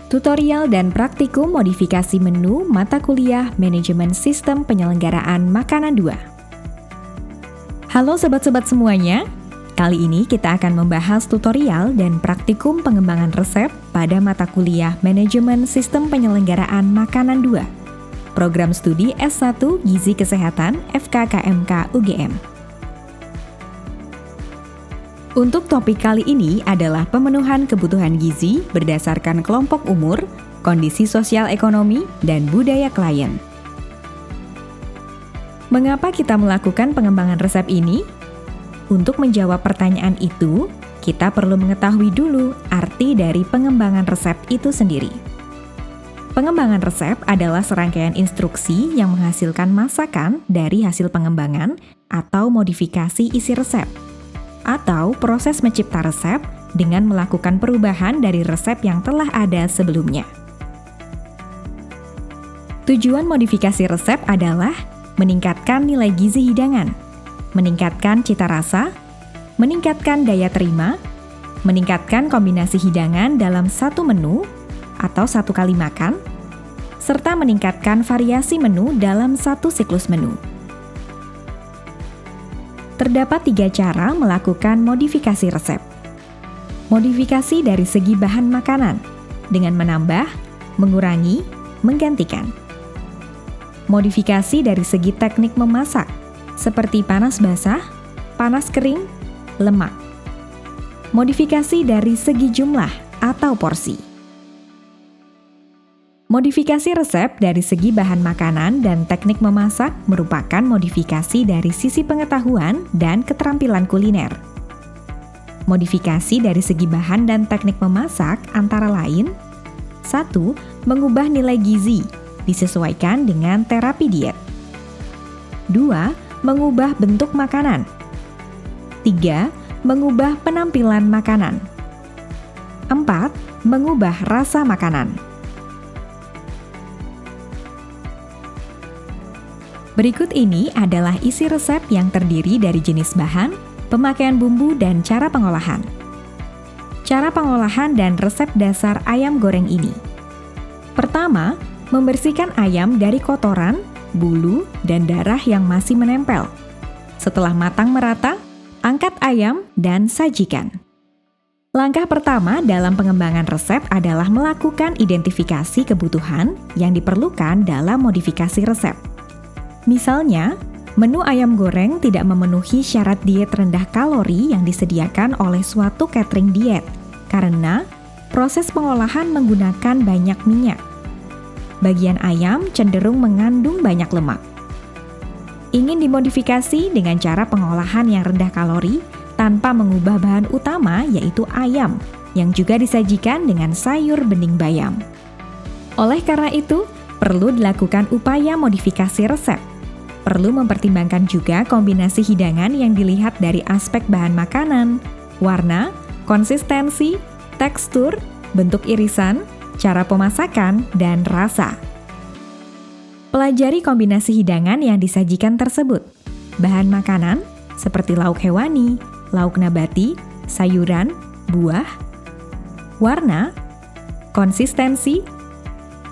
Tutorial dan praktikum modifikasi menu mata kuliah Manajemen Sistem Penyelenggaraan Makanan 2. Halo sobat-sobat semuanya, kali ini kita akan membahas tutorial dan praktikum pengembangan resep pada mata kuliah Manajemen Sistem Penyelenggaraan Makanan 2, Program Studi S1 Gizi Kesehatan FKKMK UGM. Untuk topik kali ini adalah pemenuhan kebutuhan gizi berdasarkan kelompok umur, kondisi sosial ekonomi, dan budaya klien. Mengapa kita melakukan pengembangan resep ini? Untuk menjawab pertanyaan itu, kita perlu mengetahui dulu arti dari pengembangan resep itu sendiri. Pengembangan resep adalah serangkaian instruksi yang menghasilkan masakan dari hasil pengembangan atau modifikasi isi resep, atau proses mencipta resep dengan melakukan perubahan dari resep yang telah ada sebelumnya. Tujuan modifikasi resep adalah meningkatkan nilai gizi hidangan, meningkatkan cita rasa, meningkatkan daya terima, meningkatkan kombinasi hidangan dalam satu menu atau satu kali makan, serta meningkatkan variasi menu dalam satu siklus menu. Terdapat 3 cara melakukan modifikasi resep. Modifikasi dari segi bahan makanan, dengan menambah, mengurangi, menggantikan. Modifikasi dari segi teknik memasak, seperti panas basah, panas kering, lemak. Modifikasi dari segi jumlah atau porsi. Modifikasi resep dari segi bahan makanan dan teknik memasak merupakan modifikasi dari sisi pengetahuan dan keterampilan kuliner. Modifikasi dari segi bahan dan teknik memasak antara lain: 1. Mengubah nilai gizi, disesuaikan dengan terapi diet. 2. Mengubah bentuk makanan. 3. Mengubah penampilan makanan. 4. Mengubah rasa makanan. Berikut ini adalah isi resep yang terdiri dari jenis bahan, pemakaian bumbu, dan cara pengolahan. Cara pengolahan dan resep dasar ayam goreng ini. Pertama, membersihkan ayam dari kotoran, bulu, dan darah yang masih menempel. Setelah matang merata, angkat ayam dan sajikan. Langkah pertama dalam pengembangan resep adalah melakukan identifikasi kebutuhan yang diperlukan dalam modifikasi resep. Misalnya, menu ayam goreng tidak memenuhi syarat diet rendah kalori yang disediakan oleh suatu catering diet karena proses pengolahan menggunakan banyak minyak. Bagian ayam cenderung mengandung banyak lemak. Ingin dimodifikasi dengan cara pengolahan yang rendah kalori tanpa mengubah bahan utama yaitu ayam yang juga disajikan dengan sayur bening bayam. Oleh karena itu, perlu dilakukan upaya modifikasi resep. Perlu mempertimbangkan juga kombinasi hidangan yang dilihat dari aspek bahan makanan, warna, konsistensi, tekstur, bentuk irisan, cara pemasakan, dan rasa. Pelajari kombinasi hidangan yang disajikan tersebut. Bahan makanan seperti lauk hewani, lauk nabati, sayuran, buah, warna, konsistensi,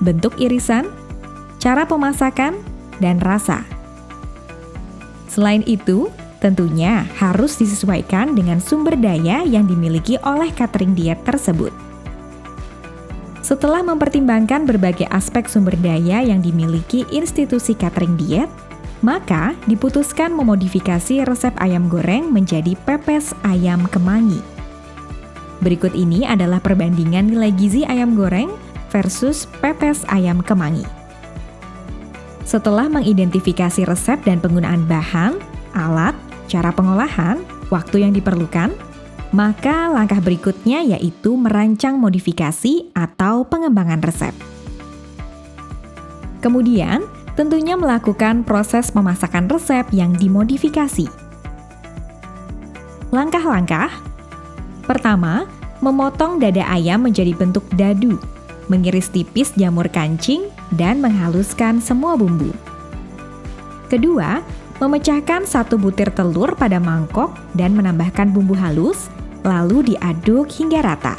bentuk irisan, cara pemasakan, dan rasa. Selain itu, tentunya harus disesuaikan dengan sumber daya yang dimiliki oleh catering diet tersebut. Setelah mempertimbangkan berbagai aspek sumber daya yang dimiliki institusi catering diet, maka diputuskan memodifikasi resep ayam goreng menjadi pepes ayam kemangi. Berikut ini adalah perbandingan nilai gizi ayam goreng versus pepes ayam kemangi. Setelah mengidentifikasi resep dan penggunaan bahan, alat, cara pengolahan, waktu yang diperlukan, maka langkah berikutnya yaitu merancang modifikasi atau pengembangan resep. Kemudian, tentunya melakukan proses pemasakan resep yang dimodifikasi. Langkah-langkah: pertama, memotong dada ayam menjadi bentuk dadu, mengiris tipis jamur kancing, dan menghaluskan semua bumbu. Kedua, memecahkan 1 butir telur pada mangkok dan menambahkan bumbu halus, lalu diaduk hingga rata.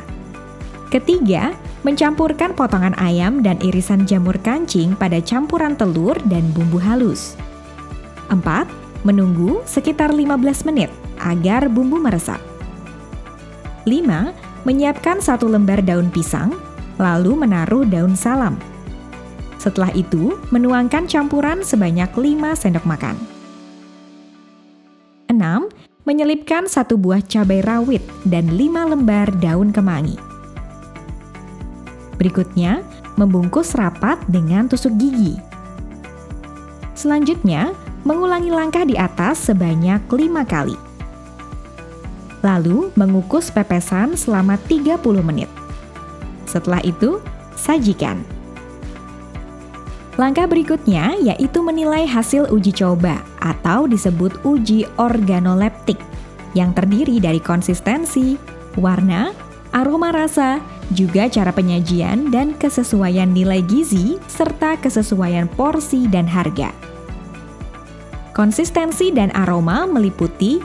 Ketiga, Mencampurkan potongan ayam dan irisan jamur kancing pada campuran telur dan bumbu halus. 4. Menunggu sekitar 15 menit agar bumbu meresap. 5. Menyiapkan 1 lembar daun pisang, lalu menaruh daun salam. Setelah itu, menuangkan campuran sebanyak 5 sendok makan. 6. Menyelipkan 1 buah cabai rawit dan 5 lembar daun kemangi. Berikutnya, membungkus rapat dengan tusuk gigi. Selanjutnya, mengulangi langkah di atas sebanyak 5 kali. Lalu, mengukus pepesan selama 30 menit. Setelah itu, sajikan. Langkah berikutnya yaitu menilai hasil uji coba atau disebut uji organoleptik yang terdiri dari konsistensi, warna, aroma rasa, juga cara penyajian dan kesesuaian nilai gizi serta kesesuaian porsi dan harga. Konsistensi dan aroma meliputi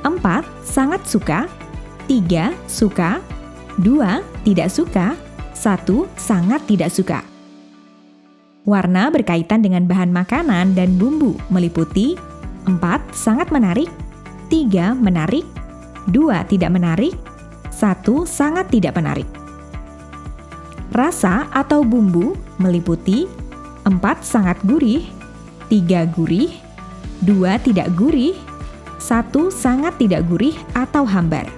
4. Sangat suka, 3. Suka, 2. Tidak suka, 1. Sangat tidak suka. Warna berkaitan dengan bahan makanan dan bumbu meliputi 4. Sangat menarik, 3. Menarik, 2. Tidak menarik, 1. Sangat tidak menarik. Rasa atau bumbu meliputi 4. Sangat gurih, 3. Gurih, 2. Tidak gurih, 1. Sangat tidak gurih atau hambar.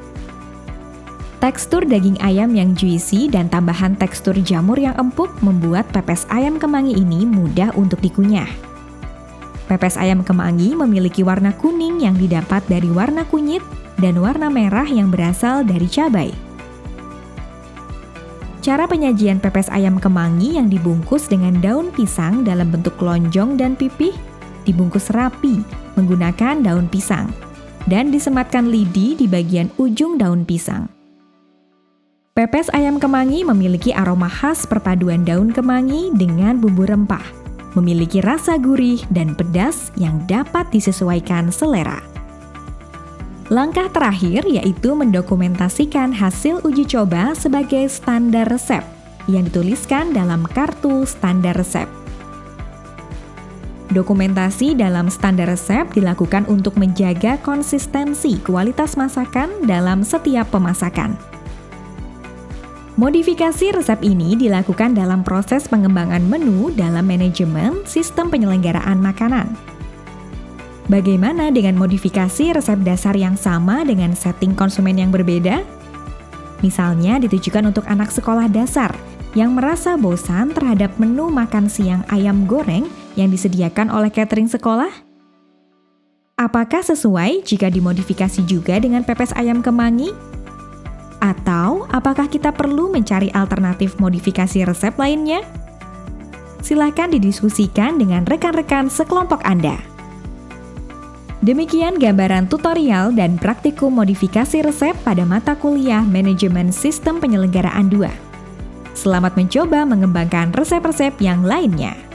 Tekstur daging ayam yang juicy dan tambahan tekstur jamur yang empuk membuat pepes ayam kemangi ini mudah untuk dikunyah. Pepes ayam kemangi memiliki warna kuning yang didapat dari warna kunyit dan warna merah yang berasal dari cabai. Cara penyajian pepes ayam kemangi yang dibungkus dengan daun pisang dalam bentuk lonjong dan pipih dibungkus rapi menggunakan daun pisang dan disematkan lidi di bagian ujung daun pisang. Pepes ayam kemangi memiliki aroma khas perpaduan daun kemangi dengan bumbu rempah, memiliki rasa gurih dan pedas yang dapat disesuaikan selera. Langkah terakhir yaitu mendokumentasikan hasil uji coba sebagai standar resep yang dituliskan dalam kartu standar resep. Dokumentasi dalam standar resep dilakukan untuk menjaga konsistensi kualitas masakan dalam setiap pemasakan. Modifikasi resep ini dilakukan dalam proses pengembangan menu dalam manajemen sistem penyelenggaraan makanan. Bagaimana dengan modifikasi resep dasar yang sama dengan setting konsumen yang berbeda? Misalnya ditujukan untuk anak sekolah dasar yang merasa bosan terhadap menu makan siang ayam goreng yang disediakan oleh catering sekolah? Apakah sesuai jika dimodifikasi juga dengan pepes ayam kemangi? Atau apakah kita perlu mencari alternatif modifikasi resep lainnya? Silakan didiskusikan dengan rekan-rekan sekelompok Anda. Demikian gambaran tutorial dan praktikum modifikasi resep pada mata kuliah Manajemen Sistem Penyelenggaraan 2. Selamat mencoba mengembangkan resep-resep yang lainnya.